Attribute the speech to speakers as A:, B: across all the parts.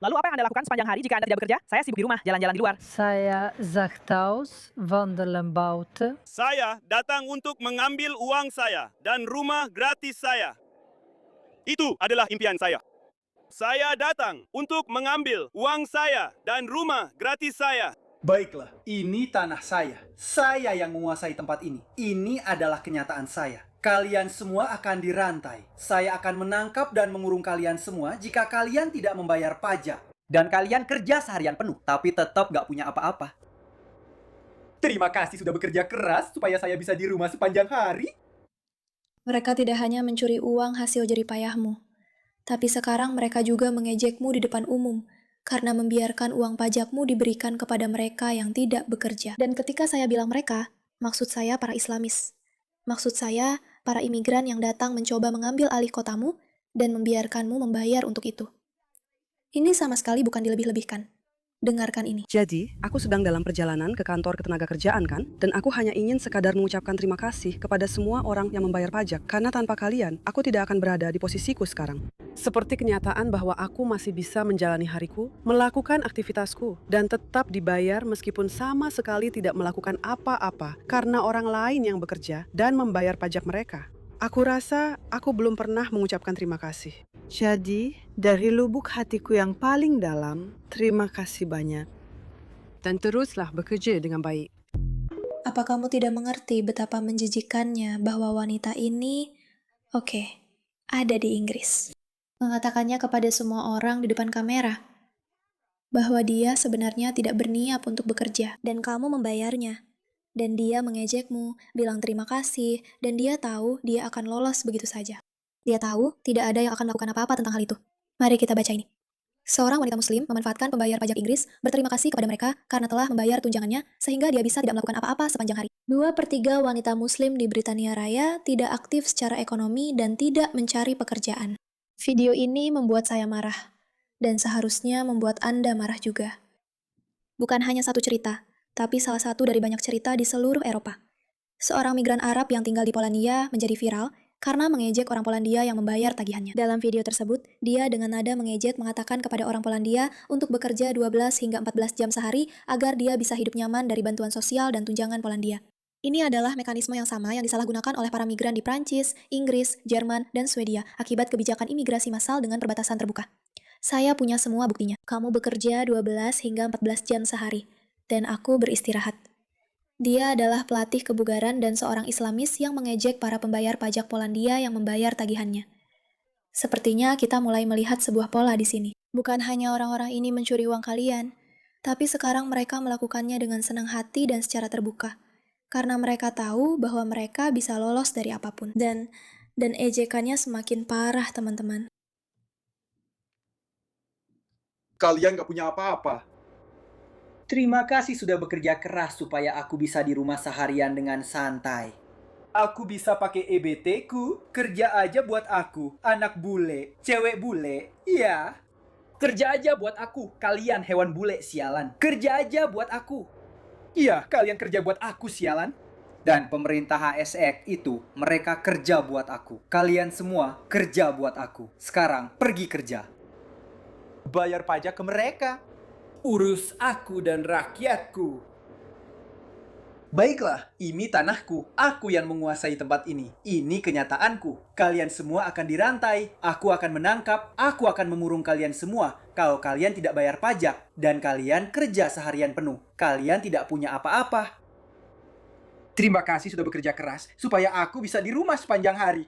A: Lalu apa yang Anda lakukan sepanjang hari jika Anda tidak bekerja? Saya sibuk di rumah, jalan-jalan di luar.
B: Saya Zaktaus wandelen buiten.
C: Saya datang untuk mengambil uang saya dan rumah gratis saya. Itu adalah impian saya. Saya datang untuk mengambil uang saya dan rumah gratis saya.
D: Baiklah, ini tanah saya. Saya yang menguasai tempat ini. Ini adalah kenyataan saya. Kalian semua akan dirantai. Saya akan menangkap dan mengurung kalian semua jika kalian tidak membayar pajak.
E: Dan kalian kerja seharian penuh, tapi tetap gak punya apa-apa.
D: Terima kasih sudah bekerja keras supaya saya bisa di rumah sepanjang hari.
F: Mereka tidak hanya mencuri uang hasil jerih payahmu, tapi sekarang mereka juga mengejekmu di depan umum karena membiarkan uang pajakmu diberikan kepada mereka yang tidak bekerja. Dan ketika saya bilang mereka, maksud saya para Islamis. Maksud saya para imigran yang datang mencoba mengambil alih kotamu dan membiarkanmu membayar untuk itu. Ini sama sekali bukan dilebih-lebihkan. Dengarkan ini.
G: Jadi, aku sedang dalam perjalanan ke kantor ketenagakerjaan kan? Dan aku hanya ingin sekadar mengucapkan terima kasih kepada semua orang yang membayar pajak. Karena tanpa kalian, aku tidak akan berada di posisiku sekarang. Seperti kenyataan bahwa aku masih bisa menjalani hariku, melakukan aktivitasku, dan tetap dibayar meskipun sama sekali tidak melakukan apa-apa karena orang lain yang bekerja dan membayar pajak mereka. Aku rasa aku belum pernah mengucapkan terima kasih.
B: Jadi, dari lubuk hatiku yang paling dalam, terima kasih banyak.
G: Dan teruslah bekerja dengan baik.
F: Apa kamu tidak mengerti betapa menjijikannya bahwa wanita ini, ada di Inggris. Mengatakannya kepada semua orang di depan kamera, bahwa dia sebenarnya tidak berniat untuk bekerja, dan kamu membayarnya. Dan dia mengejekmu, bilang terima kasih, dan dia tahu dia akan lolos begitu saja. Dia tahu tidak ada yang akan melakukan apa-apa tentang hal itu. Mari kita baca ini. Seorang wanita muslim memanfaatkan pembayar pajak Inggris berterima kasih kepada mereka karena telah membayar tunjangannya sehingga dia bisa tidak melakukan apa-apa sepanjang hari. 2/3 wanita muslim di Britania Raya tidak aktif secara ekonomi dan tidak mencari pekerjaan. Video ini membuat saya marah, dan seharusnya membuat Anda marah juga. Bukan hanya satu cerita, tapi salah satu dari banyak cerita di seluruh Eropa. Seorang migran Arab yang tinggal di Polandia menjadi viral karena mengejek orang Polandia yang membayar tagihannya. Dalam video tersebut, dia dengan nada mengejek mengatakan kepada orang Polandia untuk bekerja 12 hingga 14 jam sehari agar dia bisa hidup nyaman dari bantuan sosial dan tunjangan Polandia. Ini adalah mekanisme yang sama yang disalahgunakan oleh para migran di Prancis, Inggris, Jerman, dan Swedia akibat kebijakan imigrasi massal dengan perbatasan terbuka. Saya punya semua buktinya. Kamu bekerja 12 hingga 14 jam sehari, dan aku beristirahat. Dia adalah pelatih kebugaran dan seorang Islamis yang mengejek para pembayar pajak Polandia yang membayar tagihannya. Sepertinya kita mulai melihat sebuah pola di sini. Bukan hanya orang-orang ini mencuri uang kalian, tapi sekarang mereka melakukannya dengan senang hati dan secara terbuka. Karena mereka tahu bahwa mereka bisa lolos dari apapun. Dan ejekannya semakin parah, teman-teman.
D: Kalian gak punya apa-apa. Terima kasih sudah bekerja keras supaya aku bisa di rumah seharian dengan santai. Aku bisa pakai EBT ku, kerja aja buat aku, anak bule, cewek bule, iya. Kerja aja buat aku, kalian hewan bule sialan. Kerja aja buat aku. Iya, kalian kerja buat aku sialan. Dan pemerintah HSX itu, mereka kerja buat aku. Kalian semua kerja buat aku. Sekarang pergi kerja. Bayar pajak ke mereka. Urus aku dan rakyatku. Baiklah, ini tanahku. Aku yang menguasai tempat ini. Ini kenyataanku. Kalian semua akan dirantai. Aku akan menangkap. Aku akan mengurung kalian semua. Kalau kalian tidak bayar pajak. Dan kalian kerja seharian penuh. Kalian tidak punya apa-apa. Terima kasih sudah bekerja keras. Supaya aku bisa di rumah sepanjang hari.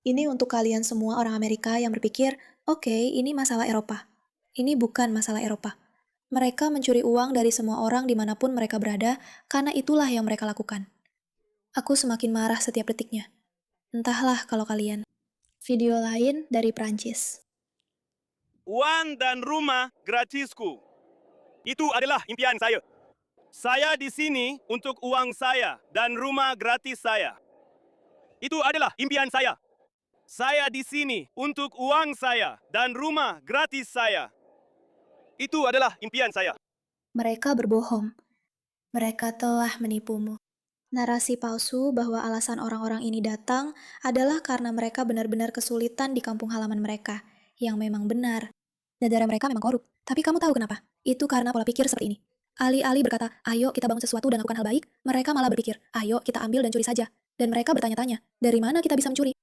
F: Ini untuk kalian semua orang Amerika yang berpikir, oke, ini masalah Eropa. Ini bukan masalah Eropa. Mereka mencuri uang dari semua orang dimanapun mereka berada, karena itulah yang mereka lakukan. Aku semakin marah setiap detiknya. Entahlah kalau kalian. Video lain dari Prancis.
C: Uang dan rumah gratisku. Itu adalah impian saya. Saya di sini untuk uang saya dan rumah gratis saya. Itu adalah impian saya. Saya di sini untuk uang saya dan rumah gratis saya. Itu adalah impian saya.
F: Mereka berbohong. Mereka telah menipumu. Narasi palsu bahwa alasan orang-orang ini datang adalah karena mereka benar-benar kesulitan di kampung halaman mereka, yang memang benar. Negara mereka memang korup, Tapi kamu tahu kenapa? Itu karena pola pikir seperti ini. Alih-alih berkata, ayo kita bangun sesuatu dan lakukan hal baik, mereka malah berpikir, ayo kita ambil dan curi saja. Dan mereka bertanya-tanya, dari mana kita bisa mencuri?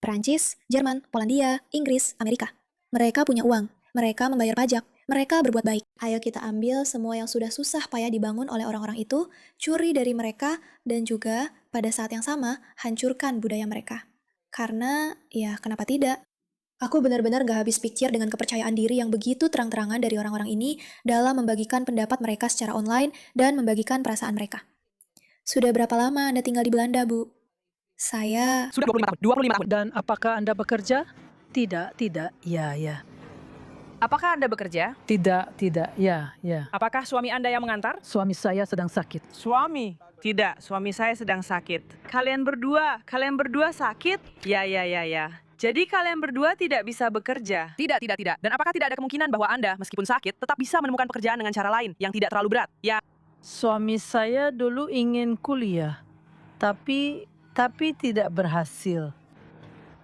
F: Perancis, Jerman, Polandia, Inggris, Amerika. Mereka punya uang, mereka membayar pajak, mereka berbuat baik. Ayo kita ambil semua yang sudah susah payah dibangun oleh orang-orang itu, curi dari mereka, dan juga pada saat yang sama, hancurkan budaya mereka. Karena, ya kenapa tidak? Aku benar-benar gak habis pikir dengan kepercayaan diri yang begitu terang-terangan dari orang-orang ini dalam membagikan pendapat mereka secara online dan membagikan perasaan mereka. Sudah berapa lama Anda tinggal di Belanda, Bu? Saya...
A: Sudah 25 tahun. 25 tahun.
H: Dan apakah Anda bekerja? Tidak, ya.
A: Apakah Anda bekerja?
H: Tidak, ya.
A: Apakah suami Anda yang mengantar?
H: Suami saya sedang sakit.
I: Suami? Tidak, suami saya sedang sakit. Kalian berdua sakit? Ya. Jadi kalian berdua tidak bisa bekerja?
A: Tidak. Dan apakah tidak ada kemungkinan bahwa Anda, meskipun sakit, tetap bisa menemukan pekerjaan dengan cara lain yang tidak terlalu berat? Ya.
H: Suami saya dulu ingin kuliah, tapi tidak berhasil.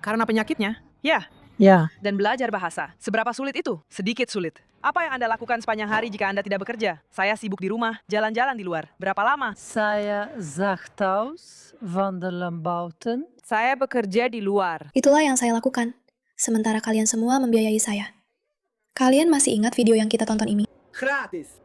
A: Karena penyakitnya? Ya. Dan belajar bahasa. Seberapa sulit itu? Sedikit sulit. Apa yang Anda lakukan sepanjang hari jika Anda tidak bekerja? Saya sibuk di rumah, jalan-jalan di luar. Berapa lama?
H: Saya Zachthaus, wandelen buiten.
I: Saya bekerja di luar.
F: Itulah yang saya lakukan. Sementara kalian semua membiayai saya. Kalian masih ingat video yang kita tonton ini?
D: Gratis.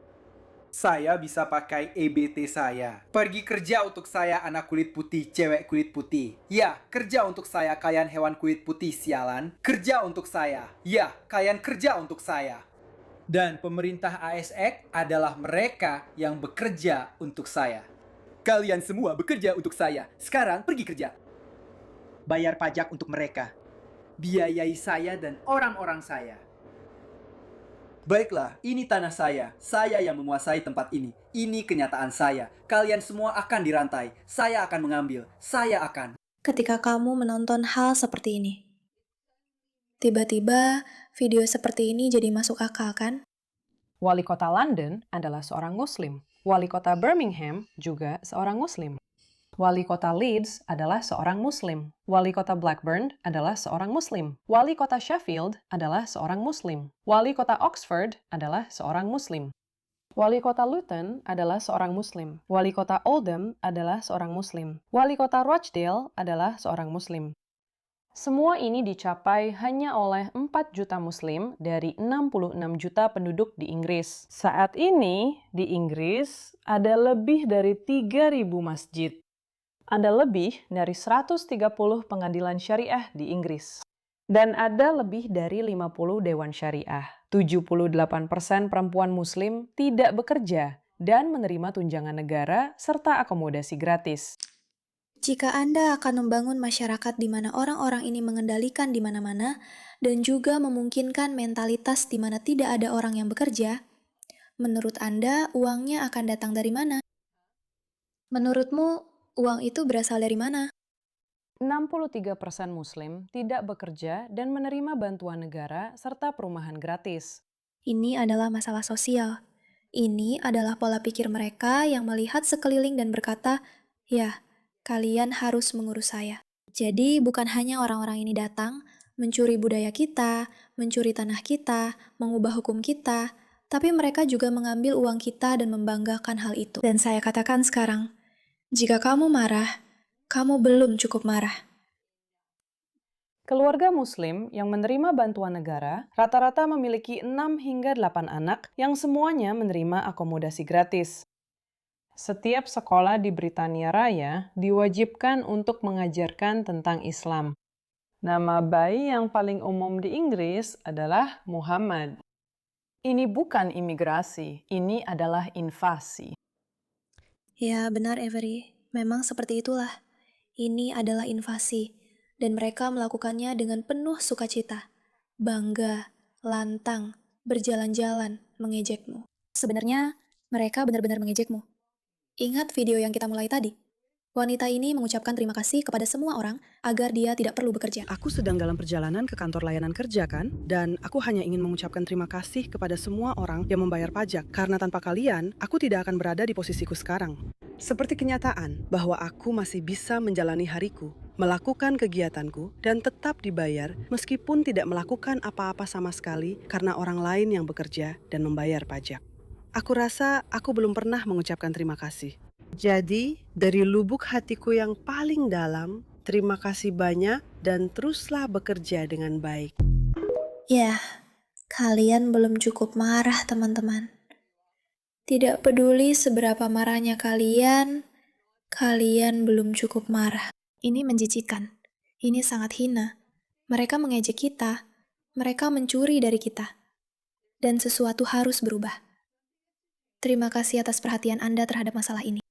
D: Saya bisa pakai EBT saya. Pergi kerja untuk saya anak kulit putih, cewek kulit putih. Ya, kerja untuk saya kalian hewan kulit putih sialan. Kerja untuk saya. Ya, kalian kerja untuk saya. Dan pemerintah ASX adalah mereka yang bekerja untuk saya. Kalian semua bekerja untuk saya. Sekarang pergi kerja. Bayar pajak untuk mereka. Biayai saya dan orang-orang saya. Baiklah, ini tanah saya. Saya yang menguasai tempat ini. Ini kenyataan saya. Kalian semua akan dirantai. Saya akan mengambil. Saya akan.
F: Ketika kamu menonton hal seperti ini, tiba-tiba video seperti ini jadi masuk akal, kan?
J: Wali kota London adalah seorang Muslim. Wali kota Birmingham juga seorang Muslim. Wali kota Leeds adalah seorang Muslim. Wali kota Blackburn adalah seorang Muslim. Wali kota Sheffield adalah seorang Muslim. Wali kota Oxford adalah seorang Muslim. Wali kota Luton adalah seorang Muslim. Wali kota Oldham adalah seorang Muslim. Wali kota Rochdale adalah seorang Muslim. Semua ini dicapai hanya oleh 4 juta Muslim dari 66 juta penduduk di Inggris. Saat ini, di Inggris, ada lebih dari 3.000 masjid. Ada lebih dari 130 pengadilan syariah di Inggris. Dan ada lebih dari 50 dewan syariah. 78% perempuan Muslim tidak bekerja dan menerima tunjangan negara serta akomodasi gratis.
F: Jika Anda akan membangun masyarakat di mana orang-orang ini mengendalikan di mana-mana dan juga memungkinkan mentalitas di mana tidak ada orang yang bekerja, menurut Anda uangnya akan datang dari mana? Menurutmu, uang itu berasal dari mana?
J: 63% Muslim tidak bekerja dan menerima bantuan negara serta perumahan gratis.
F: Ini adalah masalah sosial. Ini adalah pola pikir mereka yang melihat sekeliling dan berkata, ya, kalian harus mengurus saya. Jadi bukan hanya orang-orang ini datang, mencuri budaya kita, mencuri tanah kita, mengubah hukum kita, tapi mereka juga mengambil uang kita dan membanggakan hal itu. Dan saya katakan sekarang, jika kamu marah, kamu belum cukup marah.
J: Keluarga Muslim yang menerima bantuan negara rata-rata memiliki 6 hingga 8 anak yang semuanya menerima akomodasi gratis. Setiap sekolah di Britania Raya diwajibkan untuk mengajarkan tentang Islam. Nama bayi yang paling umum di Inggris adalah Muhammad. Ini bukan imigrasi, ini adalah invasi.
F: Ya, benar Avery. Memang seperti itulah. Ini adalah invasi. Dan mereka melakukannya dengan penuh sukacita. Bangga, lantang, berjalan-jalan, mengejekmu. Sebenarnya, mereka benar-benar mengejekmu. Ingat video yang kita mulai tadi? Wanita ini mengucapkan terima kasih kepada semua orang agar dia tidak perlu bekerja.
G: Aku sedang dalam perjalanan ke kantor layanan kerja kan? Dan aku hanya ingin mengucapkan terima kasih kepada semua orang yang membayar pajak. Karena tanpa kalian, aku tidak akan berada di posisiku sekarang. Seperti kenyataan bahwa aku masih bisa menjalani hariku, melakukan kegiatanku, dan tetap dibayar meskipun tidak melakukan apa-apa sama sekali karena orang lain yang bekerja dan membayar pajak. Aku rasa aku belum pernah mengucapkan terima kasih. Jadi, dari lubuk hatiku yang paling dalam, terima kasih banyak dan teruslah bekerja dengan baik.
F: Ya, kalian belum cukup marah, teman-teman. Tidak peduli seberapa marahnya kalian belum cukup marah. Ini menjijikkan. Ini sangat hina. Mereka mengejek kita. Mereka mencuri dari kita. Dan sesuatu harus berubah. Terima kasih atas perhatian Anda terhadap masalah ini.